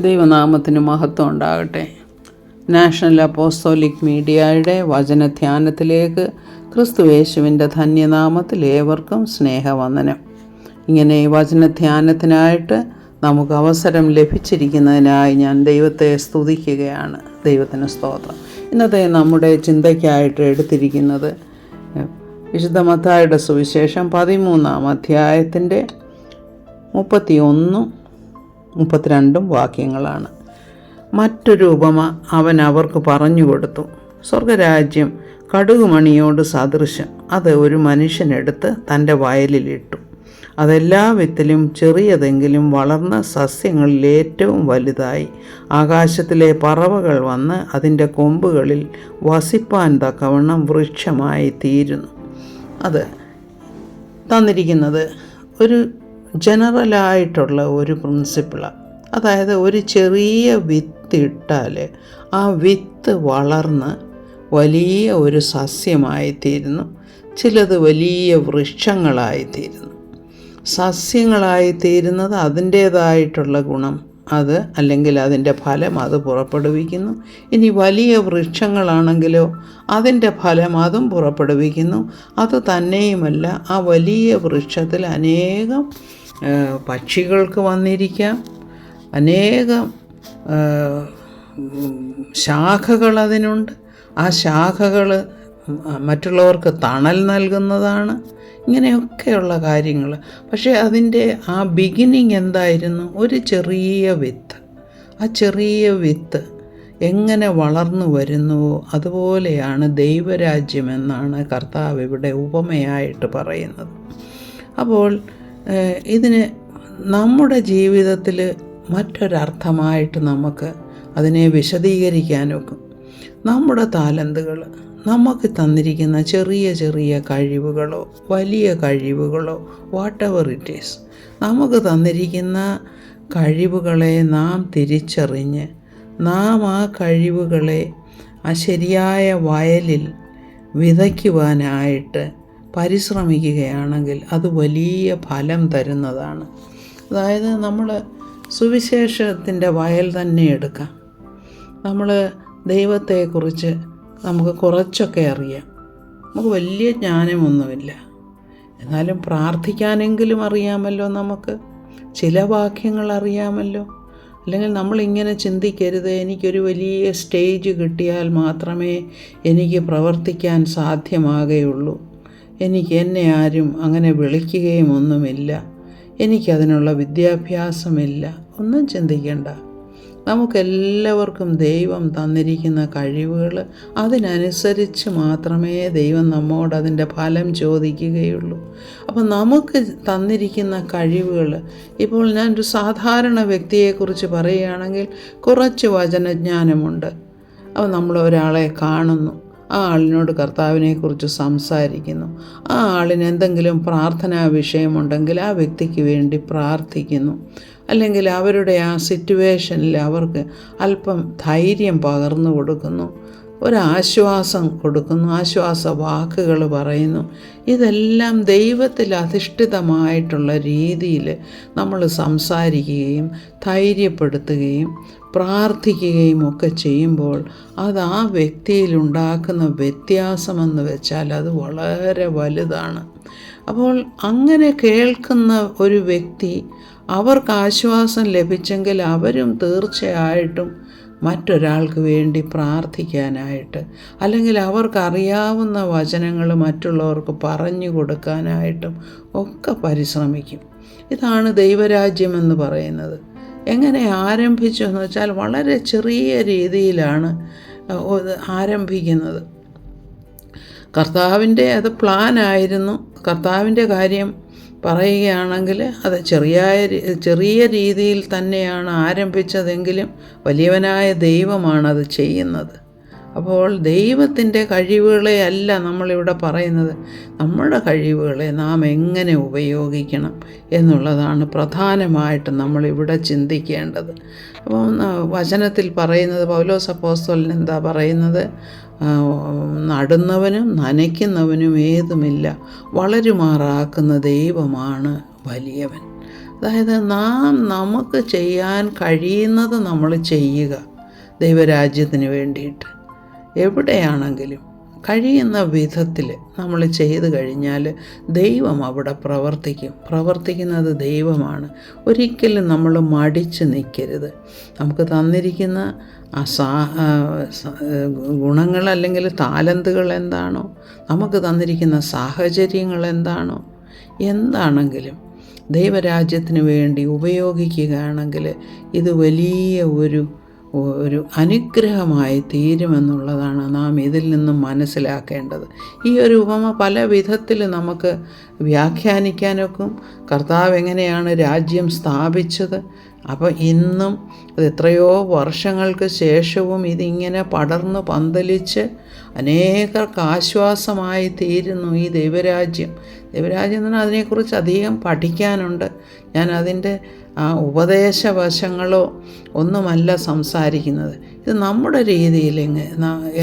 ദൈവനാമത്തിന് മഹത്വം ഉണ്ടാകട്ടെ. നാഷണൽ അപ്പോസ്തോലിക് മീഡിയയുടെ വചനധ്യാനത്തിലേക്ക് ക്രിസ്തുയേശുവിൻ്റെ ധന്യനാമത്തിൽ ഏവർക്കും സ്നേഹവന്ദനം. ഇങ്ങനെ വചനധ്യാനത്തിനായിട്ട് നമുക്ക് അവസരം ലഭിച്ചിരിക്കുന്നതിനായി ഞാൻ ദൈവത്തെ സ്തുതിക്കുകയാണ്. ദൈവത്തിന് സ്തോത്രം. ഇന്നത്തെ നമ്മുടെ ചിന്തയ്ക്കായിട്ട് എടുത്തിരിക്കുന്നത് വിശുദ്ധ മത്തായിയുടെ സുവിശേഷം 13-ാം അധ്യായത്തിൻ്റെ 31-32 വാക്യങ്ങളാണ്. മറ്റൊരു ഉപമ അവൻ അവർക്ക് പറഞ്ഞു കൊടുത്തു. സ്വർഗരാജ്യം കടുകുമണിയോട് സദൃശം. അത് ഒരു മനുഷ്യനെടുത്ത് തൻ്റെ വയലിലിട്ടു. അതെല്ലാ വിത്തിലും ചെറിയതെങ്കിലും വളർന്ന സസ്യങ്ങളിൽ ഏറ്റവും വലുതായി ആകാശത്തിലെ പറവകൾ വന്ന് അതിൻ്റെ കൊമ്പുകളിൽ വസിപ്പാൻ തക്കവണ്ണം വൃക്ഷമായി തീരുന്നു. അത് തന്നിരിക്കുന്നത് ഒരു ജനറലായിട്ടുള്ള ഒരു പ്രിൻസിപ്പിളാണ്. അതായത് ഒരു ചെറിയ വിത്ത് ഇട്ടാൽ ആ വിത്ത് വളർന്ന് വലിയ ഒരു സസ്യമായിത്തീരുന്നു. ചിലത് വലിയ വൃക്ഷങ്ങളായിത്തീരുന്നു. സസ്യങ്ങളായിത്തീരുന്നത് അതിൻ്റേതായിട്ടുള്ള ഗുണം അത് അല്ലെങ്കിൽ അതിൻ്റെ ഫലം അത് പുറപ്പെടുവിക്കുന്നു. ഇനി വലിയ വൃക്ഷങ്ങളാണെങ്കിലോ അതിൻ്റെ ഫലം അതും പുറപ്പെടുവിക്കുന്നു. അത് തന്നെയുമല്ല, ആ വലിയ വൃക്ഷത്തിൽ അനേകം പക്ഷികൾക്ക് വന്നിരിക്കാം. അനേകം ശാഖകൾ അതിനുണ്ട്. ആ ശാഖകൾ മറ്റുള്ളവർക്ക് തണൽ നൽകുന്നതാണ്. ഇങ്ങനെയൊക്കെയുള്ള കാര്യങ്ങൾ. പക്ഷേ അതിൻ്റെ ആ ബിഗിനിങ് എന്തായിരുന്നു? ഒരു ചെറിയ വിത്ത്. ആ ചെറിയ വിത്ത് എങ്ങനെ വളർന്നു വരുന്നുവോ അതുപോലെയാണ് ദൈവരാജ്യമെന്നാണ് കർത്താവ് ഇവിടെ ഉപമയായിട്ട് പറയുന്നത്. അപ്പോൾ ഇതിന് നമ്മുടെ ജീവിതത്തിൽ മറ്റൊരർത്ഥമായിട്ട് നമുക്ക് അതിനെ വിശദീകരിക്കാനൊക്കും. നമ്മുടെ താലന്തുകൾ, നമുക്ക് തന്നിരിക്കുന്ന ചെറിയ ചെറിയ കഴിവുകളോ വലിയ കഴിവുകളോ വാട്ട് എവർ ഇറ്റ് ഈസ്, നമുക്ക് തന്നിരിക്കുന്ന കഴിവുകളെ നാം തിരിച്ചറിഞ്ഞ് നാം ആ കഴിവുകളെ ആ ശരിയായ വയലിൽ വിതയ്ക്കുവാനായിട്ട് പരിശ്രമിക്കുകയാണെങ്കിൽ അത് വലിയ ഫലം തരുന്നതാണ്. അതായത് നമ്മൾ സുവിശേഷത്തിൻ്റെ വയൽ തന്നെ എടുക്കാം. നമ്മൾ ദൈവത്തെക്കുറിച്ച് നമുക്ക് കുറച്ചൊക്കെ അറിയാം. നമുക്ക് വലിയ ജ്ഞാനമൊന്നുമില്ല, എന്നാലും പ്രാർത്ഥിക്കാനെങ്കിലും അറിയാമല്ലോ. നമുക്ക് ചില വാക്യങ്ങൾ അറിയാമല്ലോ. അല്ലെങ്കിൽ നമ്മളിങ്ങനെ ചിന്തിക്കരുത്, എനിക്കൊരു വലിയ സ്റ്റേജ് കിട്ടിയാൽ മാത്രമേ എനിക്ക് പ്രവർത്തിക്കാൻ സാധ്യമാകുകയുള്ളൂ, എന്നെ ആരും അങ്ങനെ വിളിക്കുകയും ഒന്നുമില്ല, എനിക്കതിനുള്ള വിദ്യാഭ്യാസമില്ല. ഒന്നും ചിന്തിക്കേണ്ട. നമുക്കെല്ലാവർക്കും ദൈവം തന്നിരിക്കുന്ന കഴിവുകൾ അതിനനുസരിച്ച് മാത്രമേ ദൈവം നമ്മോട് അതിൻ്റെ ഫലം ചോദിക്കുകയുള്ളൂ. അപ്പം നമുക്ക് തന്നിരിക്കുന്ന കഴിവുകൾ, ഇപ്പോൾ ഞാനൊരു സാധാരണ വ്യക്തിയെക്കുറിച്ച് പറയുകയാണെങ്കിൽ കുറച്ച് വചനജ്ഞാനമുണ്ട്. അപ്പോൾ നമ്മൾ ഒരാളെ കാണുന്നു, ആ ആളിനോട് കർത്താവിനെക്കുറിച്ച് സംസാരിക്കുന്നു, ആ ആളിന് എന്തെങ്കിലും പ്രാർത്ഥനാ വിഷയമുണ്ടെങ്കിൽ ആ വ്യക്തിക്ക് വേണ്ടി പ്രാർത്ഥിക്കുന്നു, അല്ലെങ്കിൽ അവരുടെ ആ സിറ്റുവേഷനിൽ അവർക്ക് അല്പം ധൈര്യം പകർന്നു കൊടുക്കുന്നു, ഒരാശ്വാസം കൊടുക്കുന്നു, ആശ്വാസ വാക്കുകൾ പറയുന്നു. ഇതെല്ലാം ദൈവത്തിൽ അധിഷ്ഠിതമായിട്ടുള്ള രീതിയിൽ നമ്മൾ സംസാരിക്കുകയും ധൈര്യപ്പെടുത്തുകയും പ്രാർത്ഥിക്കുകയും ഒക്കെ ചെയ്യുമ്പോൾ അത് ആ വ്യക്തിയിലുണ്ടാക്കുന്ന വ്യത്യാസമെന്ന് വെച്ചാൽ അത് വളരെ വലുതാണ്. അപ്പോൾ അങ്ങനെ കേൾക്കുന്ന ഒരു വ്യക്തി, അവർക്ക് ആശ്വാസം ലഭിച്ചെങ്കിൽ അവരും തീർച്ചയായിട്ടും മറ്റൊരാൾക്ക് വേണ്ടി പ്രാർത്ഥിക്കാനായിട്ട്, അല്ലെങ്കിൽ അവർക്കറിയാവുന്ന വചനങ്ങൾ മറ്റുള്ളവർക്ക് പറഞ്ഞു കൊടുക്കാനായിട്ടും ഒക്കെ പരിശ്രമിക്കും. ഇതാണ് ദൈവരാജ്യം എന്ന് പറയുന്നത്. എങ്ങനെ ആരംഭിച്ചു എന്ന് വെച്ചാൽ വളരെ ചെറിയ രീതിയിലാണ് ആരംഭിക്കുന്നത്. കർത്താവിൻ്റെ അത് പ്ലാനായിരുന്നു. കർത്താവിൻ്റെ കാര്യം പറയുകയാണെങ്കിൽ അത് ചെറിയ രീതിയിൽ തന്നെയാണ് ആരംഭിച്ചതെങ്കിലും വലിയവനായ ദൈവമാണത് ചെയ്യുന്നത്. അപ്പോൾ ദൈവത്തിൻ്റെ കഴിവുകളെ അല്ല നമ്മളിവിടെ പറയുന്നത്, നമ്മുടെ കഴിവുകളെ നാം എങ്ങനെ ഉപയോഗിക്കണം എന്നുള്ളതാണ് പ്രധാനമായിട്ടും നമ്മളിവിടെ ചിന്തിക്കേണ്ടത്. അപ്പോൾ വചനത്തിൽ പറയുന്നത്, പൗലോസ് അപ്പോസ്തലൻ എന്താ പറയുന്നത്? നടുന്നവനും നനയ്ക്കുന്നവനും ഏതുമില്ല, വളരുമാറാക്കുന്ന ദൈവമാണ് വലിയവൻ. അതായത് നമുക്ക് ചെയ്യാൻ കഴിയുന്നത് നമ്മൾ ചെയ്യുക. ദൈവരാജ്യത്തിന് വേണ്ടിയിട്ട് എവിടെയാണെങ്കിലും കഴിയുന്ന വിധത്തിൽ നമ്മൾ ചെയ്തു കഴിഞ്ഞാൽ ദൈവം അവിടെ പ്രവർത്തിക്കുന്നത് ദൈവമാണ്. ഒരിക്കലും നമ്മൾ മടിച്ച് നിൽക്കരുത്. നമുക്ക് തന്നിരിക്കുന്ന ഗുണങ്ങൾ അല്ലെങ്കിൽ താലന്തുകൾ എന്താണോ, നമുക്ക് തന്നിരിക്കുന്ന സാഹചര്യങ്ങൾ എന്താണെങ്കിലും ദൈവരാജ്യത്തിന് വേണ്ടി ഉപയോഗിക്കുകയാണെങ്കിൽ ഇത് വലിയ ഒരു അനുഗ്രഹമായി തീരുമെന്നുള്ളതാണ് നാം ഇതിൽ നിന്നും മനസ്സിലാക്കേണ്ടത്. ഈ ഒരു ഉപമ പല വിധത്തിൽ നമുക്ക് വ്യാഖ്യാനിക്കാനൊക്കും. കർത്താവ് എങ്ങനെയാണ് രാജ്യം സ്ഥാപിച്ചത്, അപ്പോൾ ഇന്നും എത്രയോ വർഷങ്ങൾക്ക് ശേഷവും ഇതിങ്ങനെ പടർന്ന് പന്തലിച്ച് അനേകർക്ക് ആശ്വാസമായി തീരുന്നു ഈ ദൈവരാജ്യം. ദൈവരാജ്യം എന്ന് പറഞ്ഞാൽ അതിനെക്കുറിച്ച് അധികം പഠിക്കാനുണ്ട്. ഞാൻ അതിൻ്റെ ഉപദേശവശങ്ങളോ ഒന്നുമല്ല സംസാരിക്കുന്നത്. ഇത് നമ്മുടെ രീതിയിൽ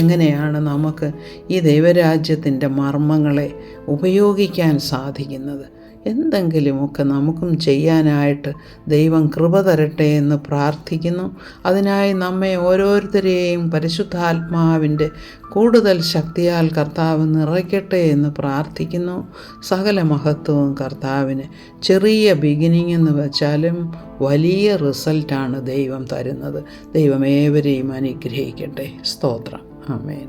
എങ്ങനെയാണ് നമുക്ക് ഈ ദൈവരാജ്യത്തിൻ്റെ മർമ്മങ്ങളെ ഉപയോഗിക്കാൻ സാധിക്കുന്നത്. എന്തെങ്കിലുമൊക്കെ നമുക്കും ചെയ്യാനായിട്ട് ദൈവം കൃപ തരട്ടെ എന്ന് പ്രാർത്ഥിക്കുന്നു. അതിനായി നമ്മെ ഓരോരുത്തരെയും പരിശുദ്ധാത്മാവിൻ്റെ കൂടുതൽ ശക്തിയാൽ കർത്താവ് നിറയ്ക്കട്ടെ എന്ന് പ്രാർത്ഥിക്കുന്നു. സകല മഹത്വവും കർത്താവിന്. ചെറിയ ബിഗിനിങ് എന്ന് വെച്ചാലും വലിയ റിസൾട്ടാണ് ദൈവം തരുന്നത്. ദൈവം ഏവരെയും അനുഗ്രഹിക്കട്ടെ. സ്തോത്രം. ആമേൻ.